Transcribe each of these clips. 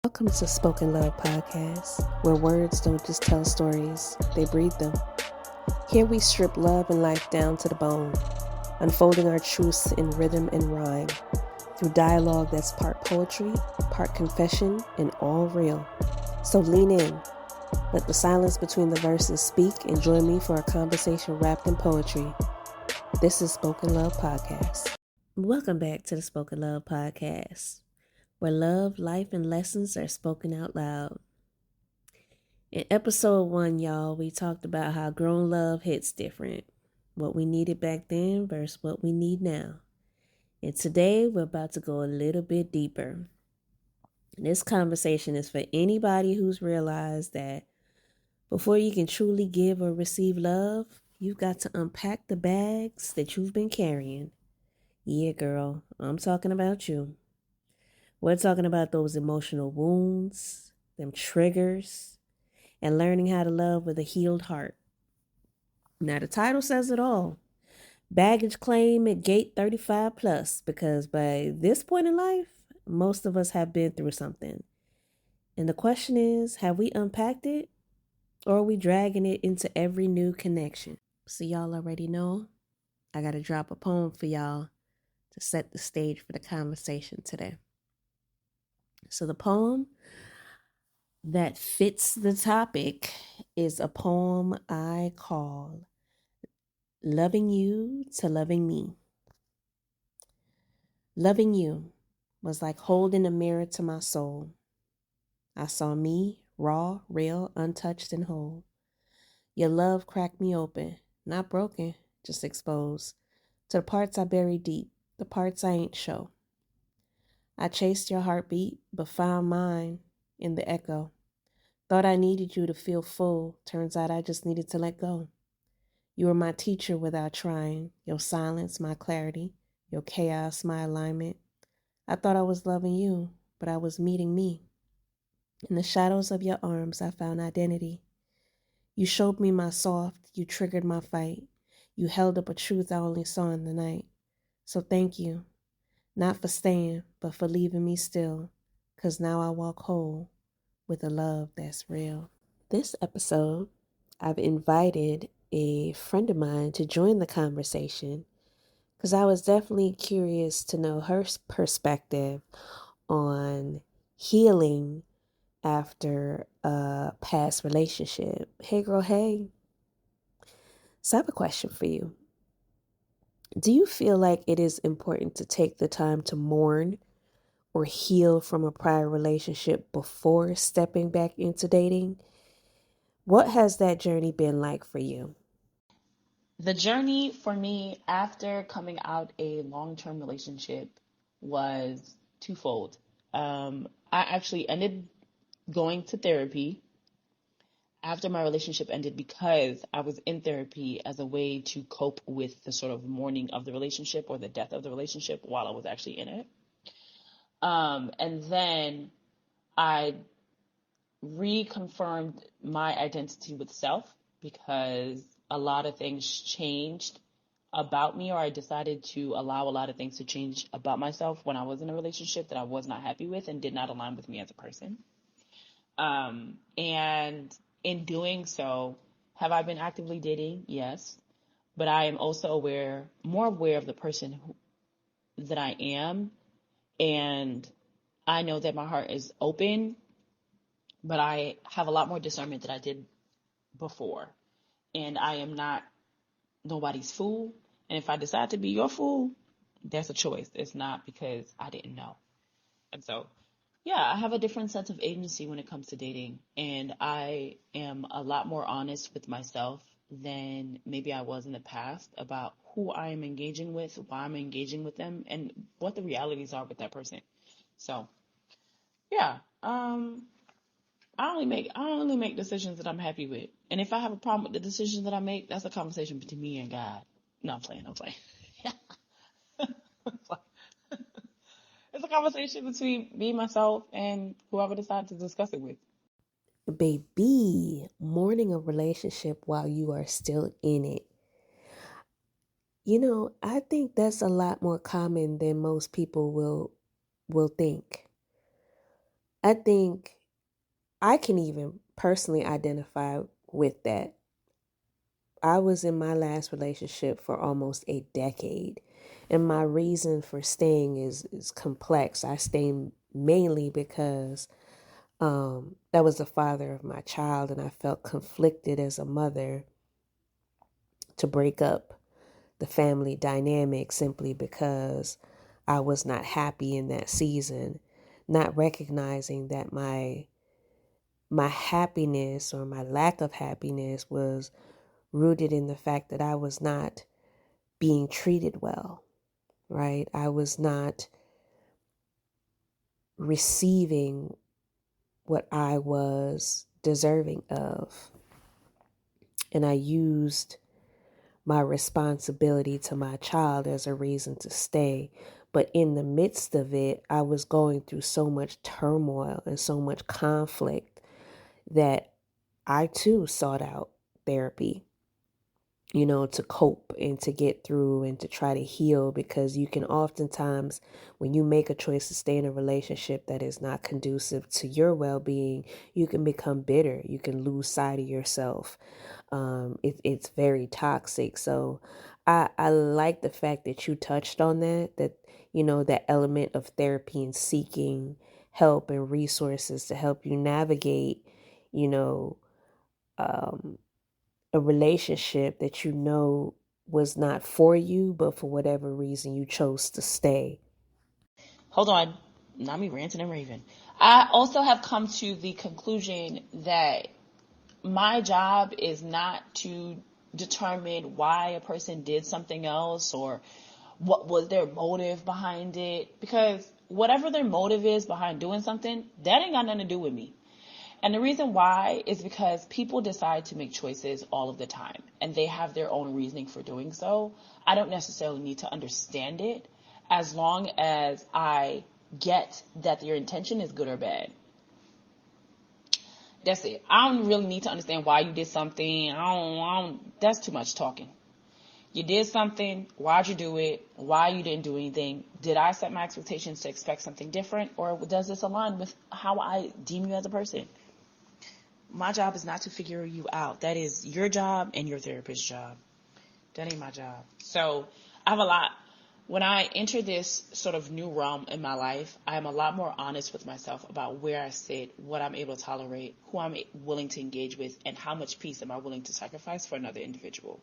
Welcome to Spoken Love Podcast, where words don't just tell stories, they breathe them. Here we strip love and life down to the bone, unfolding our truths in rhythm and rhyme, through dialogue that's part poetry, part confession, and all real. So lean in, let the silence between the verses speak, and join me for a conversation wrapped in poetry. This is Spoken Love Podcast. Welcome back to the Spoken Love Podcast, where love, life, and lessons are spoken out loud. In episode 1, y'all, we talked about how grown love hits different, what we needed back then versus what we need now. And today, we're about to go a little bit deeper. This conversation is for anybody who's realized that before you can truly give or receive love, you've got to unpack the bags that you've been carrying. Yeah, girl, I'm talking about you. We're talking about those emotional wounds, them triggers, and learning how to love with a healed heart. Now, the title says it all. Baggage claim at gate 35 plus, because by this point in life, most of us have been through something. And the question is, have we unpacked it, or are we dragging it into every new connection? So y'all already know, I got to drop a poem for y'all to set the stage for the conversation today. So the poem that fits the topic is a poem I call Loving You to Loving Me. Loving you was like holding a mirror to my soul. I saw me, raw, real, untouched, and whole. Your love cracked me open, not broken, just exposed, to the parts I buried deep, the parts I ain't show. I chased your heartbeat, but found mine in the echo. Thought I needed you to feel full, turns out I just needed to let go. You were my teacher without trying, your silence, my clarity, your chaos, my alignment. I thought I was loving you, but I was meeting me. In the shadows of your arms, I found identity. You showed me my soft, you triggered my fight. You held up a truth I only saw in the night. So thank you, not for staying, but for leaving me still, 'cause now I walk whole with a love that's real. This episode, I've invited a friend of mine to join the conversation because I was definitely curious to know her perspective on healing after a past relationship. Hey girl, hey. So I have a question for you. Do you feel like it is important to take the time to mourn or heal from a prior relationship before stepping back into dating? What has that journey been like for you? The journey for me after coming out a long-term relationship was twofold. I actually ended going to therapy after my relationship ended because I was in therapy as a way to cope with the sort of mourning of the relationship or the death of the relationship while I was actually in it. And then I reconfirmed my identity with self because a lot of things changed about me, or I decided to allow a lot of things to change about myself when I was in a relationship that I was not happy with and did not align with me as a person. And in doing so, have I been actively dating? Yes. But I am also more aware of the person that I am. And I know that my heart is open, but I have a lot more discernment than I did before. And I am not nobody's fool. And if I decide to be your fool, that's a choice. It's not because I didn't know. And so, yeah, I have a different sense of agency when it comes to dating. And I am a lot more honest with myself than maybe I was in the past about who I am engaging with, why I'm engaging with them, and what the realities are with that person. So, yeah, I only make decisions that I'm happy with. And if I have a problem with the decisions that I make, that's a conversation between me and God. No, I'm playing. It's a conversation between me, myself, and whoever decides to discuss it with. Baby, mourning a relationship while you are still in it. I think that's a lot more common than most people will think. I think I can even personally identify with that. I was in my last relationship for almost a decade, and my reason for staying is complex. I stayed mainly because that was the father of my child, and I felt conflicted as a mother to break up the family dynamic simply because I was not happy in that season, not recognizing that my happiness or my lack of happiness was rooted in the fact that I was not being treated well, right? I was not receiving what I was deserving of. And I used my responsibility to my child as a reason to stay. But in the midst of it, I was going through so much turmoil and so much conflict that I too sought out therapy, to cope and to get through and to try to heal, because you can oftentimes, when you make a choice to stay in a relationship that is not conducive to your well-being, you can become bitter. You can lose sight of yourself. It's very toxic. So I like the fact that you touched on that element of therapy and seeking help and resources to help you navigate, you know, um, a relationship that was not for you, but for whatever reason you chose to stay. Hold on, not me ranting and raving. I also have come to the conclusion that my job is not to determine why a person did something else or what was their motive behind it, because whatever their motive is behind doing something, that ain't got nothing to do with me. And the reason why is because people decide to make choices all of the time, and they have their own reasoning for doing so. I don't necessarily need to understand it as long as I get that your intention is good or bad. That's it. I don't really need to understand why you did something. I don't, that's too much talking. You did something. Why'd you do it? Why you didn't do anything? Did I set my expectations to expect something different? Or does this align with how I deem you as a person? My job is not to figure you out. That is your job and your therapist's job. That ain't my job. So I have a lot. When I enter this sort of new realm in my life, I am a lot more honest with myself about where I sit, what I'm able to tolerate, who I'm willing to engage with, and how much peace am I willing to sacrifice for another individual.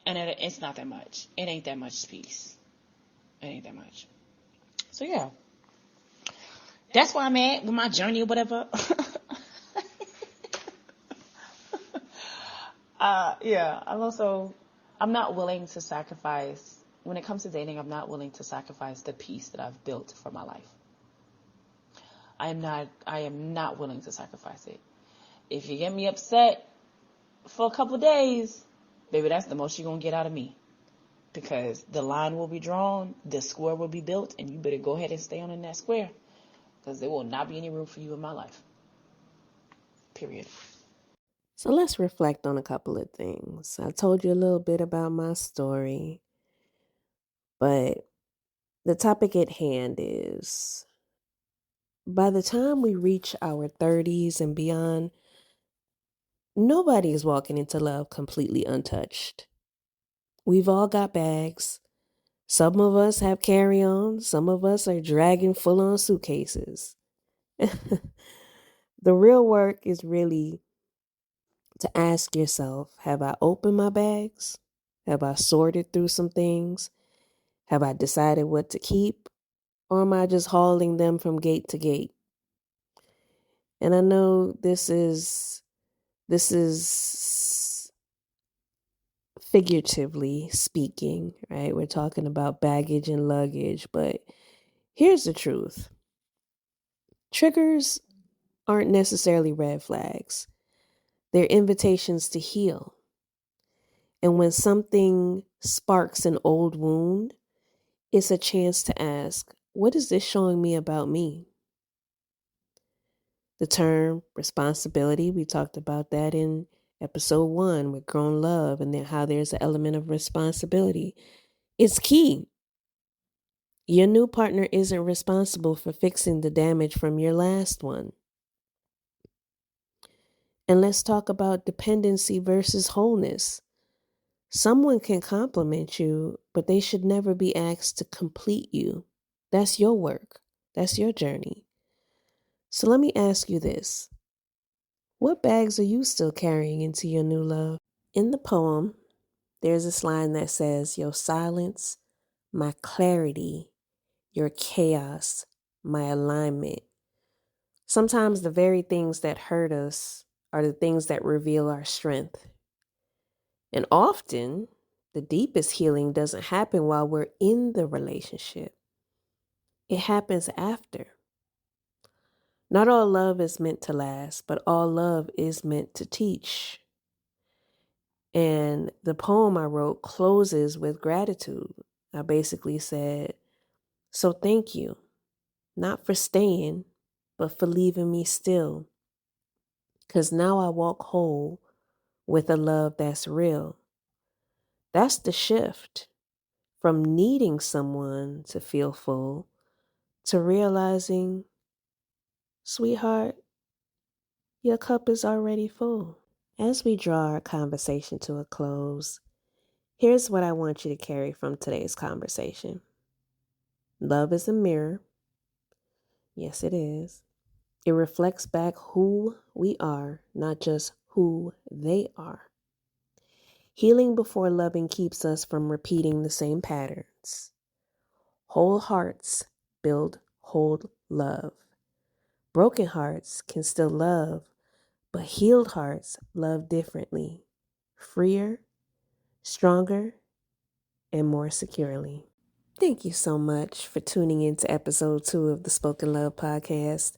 And it's not that much. It ain't that much peace. It ain't that much. So yeah, that's where I'm at with my journey or whatever. Yeah, I'm not willing to sacrifice, when it comes to dating, I'm not willing to sacrifice the peace that I've built for my life. I am not willing to sacrifice it. If you get me upset for a couple of days, baby, that's the most you're going to get out of me. Because the line will be drawn, the square will be built, and you better go ahead and stay on in that square. Because there will not be any room for you in my life. Period. So let's reflect on a couple of things. I told you a little bit about my story, but the topic at hand is, by the time we reach our 30s and beyond, nobody is walking into love completely untouched. We've all got bags. Some of us have carry-on. Some of us are dragging full-on suitcases. The real work is really to ask yourself, have I opened my bags? Have I sorted through some things? Have I decided what to keep? Or am I just hauling them from gate to gate? And I know this is figuratively speaking, right? We're talking about baggage and luggage, but here's the truth. Triggers aren't necessarily red flags. They're invitations to heal. And when something sparks an old wound, it's a chance to ask, what is this showing me about me? The term responsibility, we talked about that in episode 1 with Grown Love, and then how there's an element of responsibility. It's key. Your new partner isn't responsible for fixing the damage from your last one. And let's talk about dependency versus wholeness. Someone can compliment you, but they should never be asked to complete you. That's your work. That's your journey. So let me ask you this. What bags are you still carrying into your new love? In the poem, there's this line that says, your silence, my clarity, your chaos, my alignment. Sometimes the very things that hurt us are the things that reveal our strength. And often, the deepest healing doesn't happen while we're in the relationship. It happens after. Not all love is meant to last, but all love is meant to teach. And the poem I wrote closes with gratitude. I basically said, so thank you, not for staying, but for leaving me still. 'Cause now I walk whole with a love that's real. That's the shift from needing someone to feel full to realizing, sweetheart, your cup is already full. As we draw our conversation to a close, here's what I want you to carry from today's conversation. Love is a mirror. Yes, it is. It reflects back who we are, not just who they are. Healing before loving keeps us from repeating the same patterns. Whole hearts build whole love. Broken hearts can still love, but healed hearts love differently, freer, stronger, and more securely. Thank you so much for tuning in to episode 2 of the Spoken Love Podcast.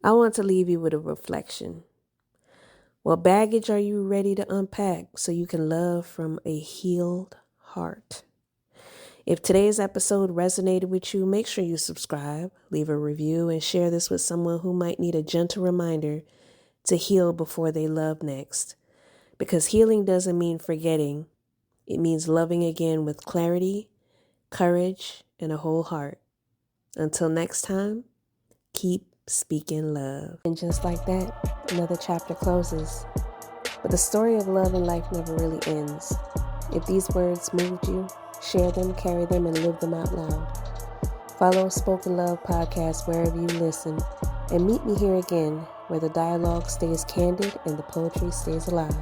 I want to leave you with a reflection. What baggage are you ready to unpack so you can love from a healed heart? If today's episode resonated with you, make sure you subscribe, leave a review, and share this with someone who might need a gentle reminder to heal before they love next. Because healing doesn't mean forgetting. It means loving again with clarity, courage, and a whole heart. Until next time, keep speaking love. And just like that, another chapter closes. But the story of love and life never really ends. If these words moved you, share them, carry them, and live them out loud. Follow Spoken Love Podcast wherever you listen, and meet me here again where the dialogue stays candid and the poetry stays alive.